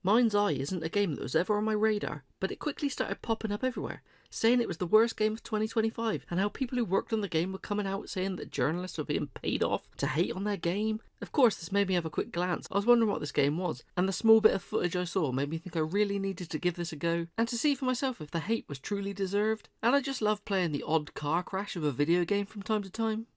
Mindseye isn't a game that was ever on my radar, but it quickly started popping up everywhere, saying it was the worst game of 2025, and how people who worked on the game were coming out saying that journalists were being paid off to hate on their game. Of course, this made me have a quick glance. I was wondering what this game was, and the small bit of footage I saw made me think I really needed to give this a go, and to see for myself if the hate was truly deserved. And I just love playing the odd car crash of a video game from time to time.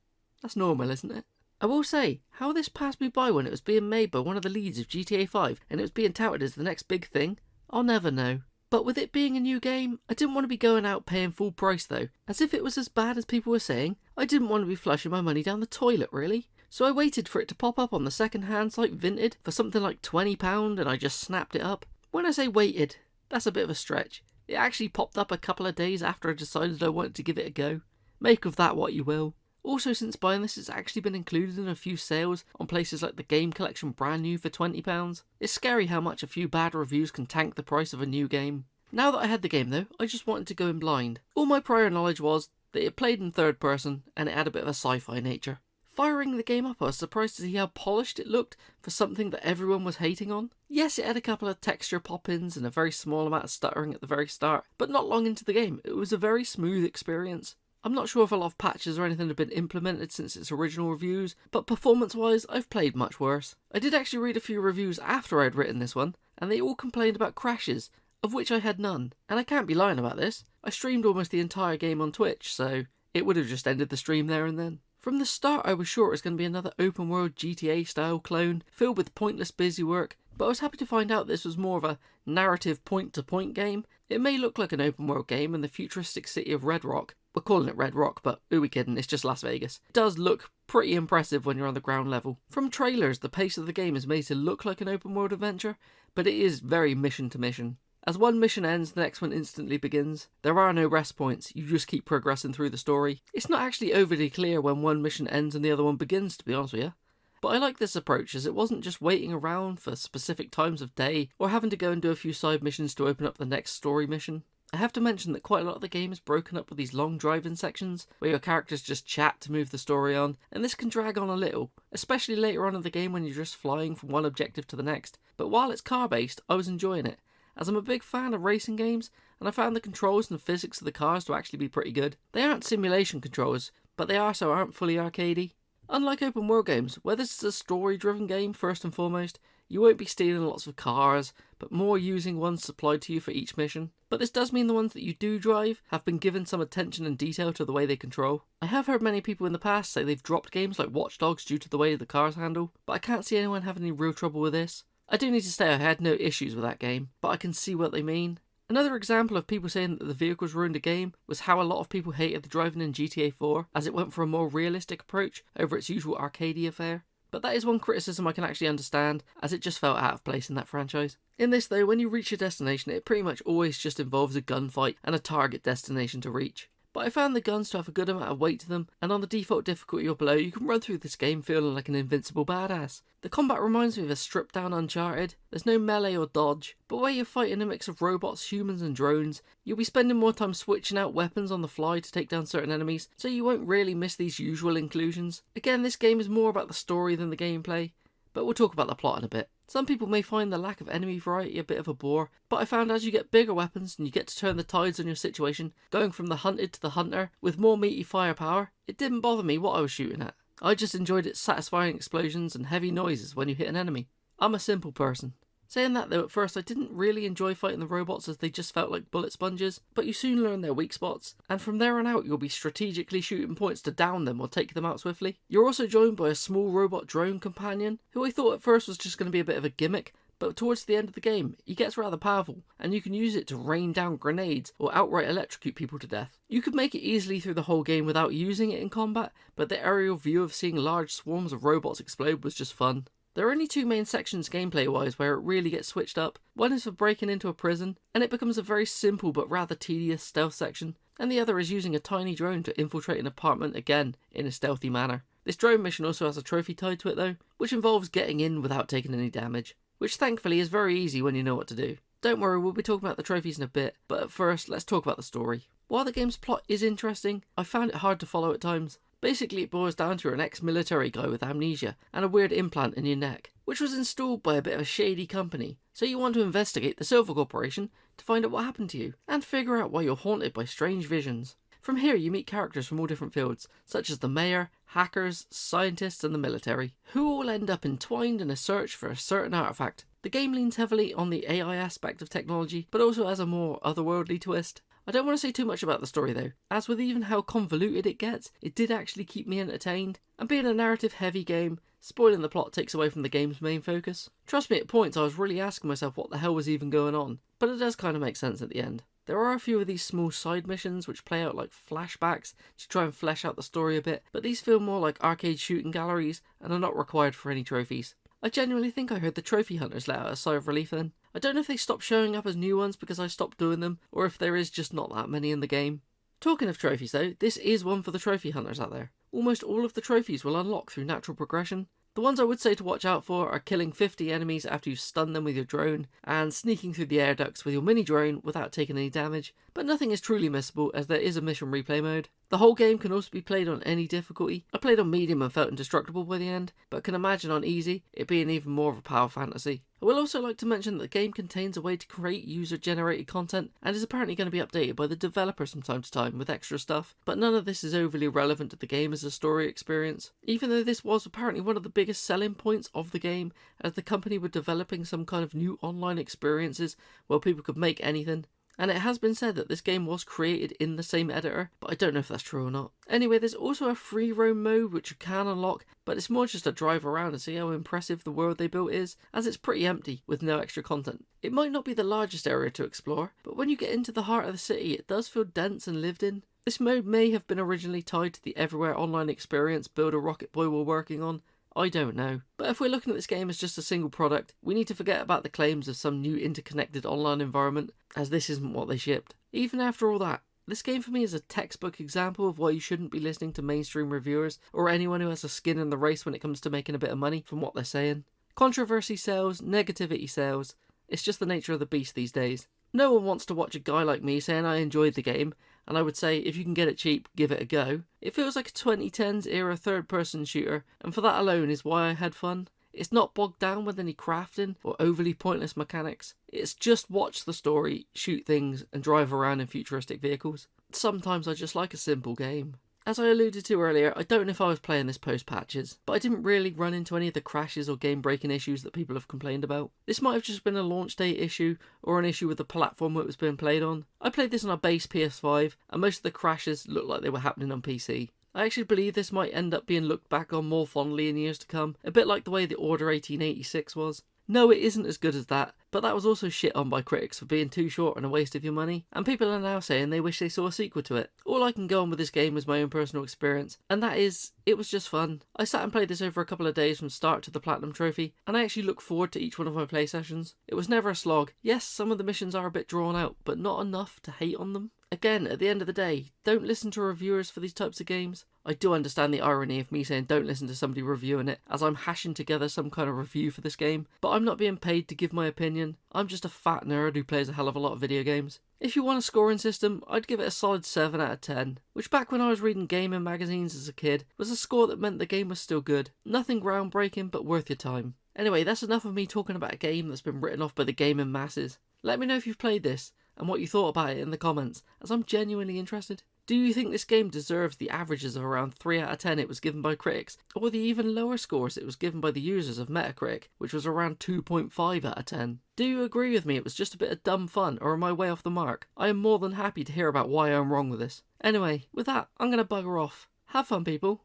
That's normal, isn't it? I will say, how this passed me by when it was being made by one of the leads of GTA 5 and it was being touted as the next big thing, I'll never know. But with it being a new game, I didn't want to be going out paying full price though, as if it was as bad as people were saying, I didn't want to be flushing my money down the toilet really. So I waited for it to pop up on the second hand site Vinted for something like £20 and I just snapped it up. When I say waited, that's a bit of a stretch. It actually popped up a couple of days after I decided I wanted to give it a go. Make of that what you will. Also, since buying this, it's actually been included in a few sales on places like the Game Collection brand new for £20. It's scary how much a few bad reviews can tank the price of a new game. Now that I had the game though, I just wanted to go in blind. All my prior knowledge was that it played in third person and it had a bit of a sci-fi nature. Firing the game up, I was surprised to see how polished it looked for something that everyone was hating on. Yes, it had a couple of texture pop-ins and a very small amount of stuttering at the very start, but not long into the game, it was a very smooth experience. I'm not sure if a lot of patches or anything have been implemented since its original reviews, but performance-wise, I've played much worse. I did actually read a few reviews after I'd written this one, and they all complained about crashes, of which I had none. And I can't be lying about this. I streamed almost the entire game on Twitch, so it would have just ended the stream there and then. From the start, I was sure it was going to be another open-world GTA-style clone, filled with pointless busy work, but I was happy to find out this was more of a narrative point-to-point game. It may look like an open-world game in the futuristic city of Red Rock. We're calling it Red Rock, but who are we kidding, it's just Las Vegas. It does look pretty impressive when you're on the ground level. From trailers, the pace of the game is made to look like an open-world adventure, but it is very mission to mission. As one mission ends, the next one instantly begins. There are no rest points, you just keep progressing through the story. It's not actually overly clear when one mission ends and the other one begins, to be honest with you. But I like this approach, as it wasn't just waiting around for specific times of day, or having to go and do a few side missions to open up the next story mission. I have to mention that quite a lot of the game is broken up with these long driving sections, where your characters just chat to move the story on, and this can drag on a little, especially later on in the game when you're just flying from one objective to the next. But while it's car based, I was enjoying it, as I'm a big fan of racing games, and I found the controls and physics of the cars to actually be pretty good. They aren't simulation controls, but they also aren't fully arcadey. Unlike open world games, where this is a story driven game first and foremost, you won't be stealing lots of cars, but more using ones supplied to you for each mission. But this does mean the ones that you do drive have been given some attention and detail to the way they control. I have heard many people in the past say they've dropped games like Watch Dogs due to the way the cars handle, but I can't see anyone having any real trouble with this. I do need to say I had no issues with that game, but I can see what they mean. Another example of people saying that the vehicles ruined a game was how a lot of people hated the driving in GTA 4, as it went for a more realistic approach over its usual arcadey affair. But that is one criticism I can actually understand, as it just felt out of place in that franchise. In this though, when you reach your destination, it pretty much always just involves a gunfight and a target destination to reach. But I found the guns to have a good amount of weight to them, and on the default difficulty or below, you can run through this game feeling like an invincible badass. The combat reminds me of a stripped down Uncharted. There's no melee or dodge, but where you're fighting a mix of robots, humans and drones, you'll be spending more time switching out weapons on the fly to take down certain enemies, so you won't really miss these usual inclusions. Again, this game is more about the story than the gameplay, but we'll talk about the plot in a bit. Some people may find the lack of enemy variety a bit of a bore, but I found as you get bigger weapons and you get to turn the tides on your situation, going from the hunted to the hunter, with more meaty firepower, it didn't bother me what I was shooting at. I just enjoyed its satisfying explosions and heavy noises when you hit an enemy. I'm a simple person. Saying that though, at first I didn't really enjoy fighting the robots as they just felt like bullet sponges, but you soon learn their weak spots, and from there on out you'll be strategically shooting points to down them or take them out swiftly. You're also joined by a small robot drone companion, who I thought at first was just going to be a bit of a gimmick, but towards the end of the game, he gets rather powerful, and you can use it to rain down grenades or outright electrocute people to death. You could make it easily through the whole game without using it in combat, but the aerial view of seeing large swarms of robots explode was just fun. There are only two main sections gameplay-wise where it really gets switched up. One is for breaking into a prison, and it becomes a very simple but rather tedious stealth section, and the other is using a tiny drone to infiltrate an apartment again in a stealthy manner. This drone mission also has a trophy tied to it though, which involves getting in without taking any damage, which thankfully is very easy when you know what to do. Don't worry, we'll be talking about the trophies in a bit, but at first let's talk about the story. While the game's plot is interesting, I found it hard to follow at times. Basically, it boils down to you're an ex-military guy with amnesia and a weird implant in your neck. which was installed by a bit of a shady company. So you want to investigate the Silver Corporation to find out what happened to you, and figure out why you're haunted by strange visions. From here you meet characters from all different fields, such as the mayor, hackers, scientists and the military, who all end up entwined in a search for a certain artifact. The game leans heavily on the AI aspect of technology, but also has a more otherworldly twist. I don't want to say too much about the story though, as with even how convoluted it gets, it did actually keep me entertained, and being a narrative heavy game, spoiling the plot takes away from the game's main focus. Trust me, at points I was really asking myself what the hell was even going on, but it does kind of make sense at the end. There are a few of these small side missions which play out like flashbacks to try and flesh out the story a bit, but these feel more like arcade shooting galleries and are not required for any trophies. I genuinely think I heard the trophy hunters let out a sigh of relief then. I don't know if they stopped showing up as new ones because I stopped doing them, or if there is just not that many in the game. Talking of trophies though, this is one for the trophy hunters out there. Almost all of the trophies will unlock through natural progression. The ones I would say to watch out for are killing 50 enemies after you've stunned them with your drone, and sneaking through the air ducts with your mini drone without taking any damage, but nothing is truly missable as there is a mission replay mode. The whole game can also be played on any difficulty. I played on medium and felt indestructible by the end, but can imagine on easy it being even more of a power fantasy. I will also like to mention that the game contains a way to create user-generated content and is apparently going to be updated by the developers from time to time with extra stuff, but none of this is overly relevant to the game as a story experience, even though this was apparently one of the biggest selling points of the game, as the company were developing some kind of new online experiences where people could make anything. And it has been said that this game was created in the same editor, but I don't know if that's true or not. Anyway, there's also a free roam mode which you can unlock, but it's more just a drive around and see how impressive the world they built is, as it's pretty empty with no extra content. It might not be the largest area to explore, but when you get into the heart of the city it does feel dense and lived in. This mode may have been originally tied to the Everywhere Online experience Builder Rocket Boy were working on. I don't know. But if we're looking at this game as just a single product, we need to forget about the claims of some new interconnected online environment, as this isn't what they shipped. Even after all that, this game for me is a textbook example of why you shouldn't be listening to mainstream reviewers or anyone who has a skin in the race when it comes to making a bit of money from what they're saying. Controversy sells, negativity sells. It's just the nature of the beast these days. No one wants to watch a guy like me saying I enjoyed the game, and I would say if you can get it cheap, give it a go. It feels like a 2010s era third-person shooter, and for that alone is why I had fun. It's not bogged down with any crafting or overly pointless mechanics. It's just watch the story, shoot things, and drive around in futuristic vehicles. Sometimes I just like a simple game. As I alluded to earlier, I don't know if I was playing this post-patches, but I didn't really run into any of the crashes or game-breaking issues that people have complained about. This might have just been a launch date issue, or an issue with the platform it was being played on. I played this on a base PS5, and most of the crashes looked like they were happening on PC. I actually believe this might end up being looked back on more fondly in years to come, a bit like the way the Order 1886 was. No, it isn't as good as that, but that was also shit on by critics for being too short and a waste of your money, and people are now saying they wish they saw a sequel to it. All I can go on with this game is my own personal experience, and that is, it was just fun. I sat and played this over a couple of days from start to the Platinum Trophy, and I actually look forward to each one of my play sessions. It was never a slog. Yes, some of the missions are a bit drawn out, but not enough to hate on them. Again, at the end of the day, don't listen to reviewers for these types of games. I do understand the irony of me saying don't listen to somebody reviewing it, as I'm hashing together some kind of review for this game, but I'm not being paid to give my opinion. I'm just a fat nerd who plays a hell of a lot of video games. If you want a scoring system, I'd give it a solid 7 out of 10, which back when I was reading gaming magazines as a kid, was a score that meant the game was still good. Nothing groundbreaking, but worth your time. Anyway, that's enough of me talking about a game that's been written off by the gaming masses. Let me know if you've played this, and what you thought about it in the comments, as I'm genuinely interested. Do you think this game deserves the averages of around 3 out of 10 it was given by critics, or the even lower scores it was given by the users of Metacritic, which was around 2.5 out of 10? Do you agree with me it was just a bit of dumb fun, or am I way off the mark? I am more than happy to hear about why I'm wrong with this. Anyway, with that, I'm going to bugger off. Have fun, people.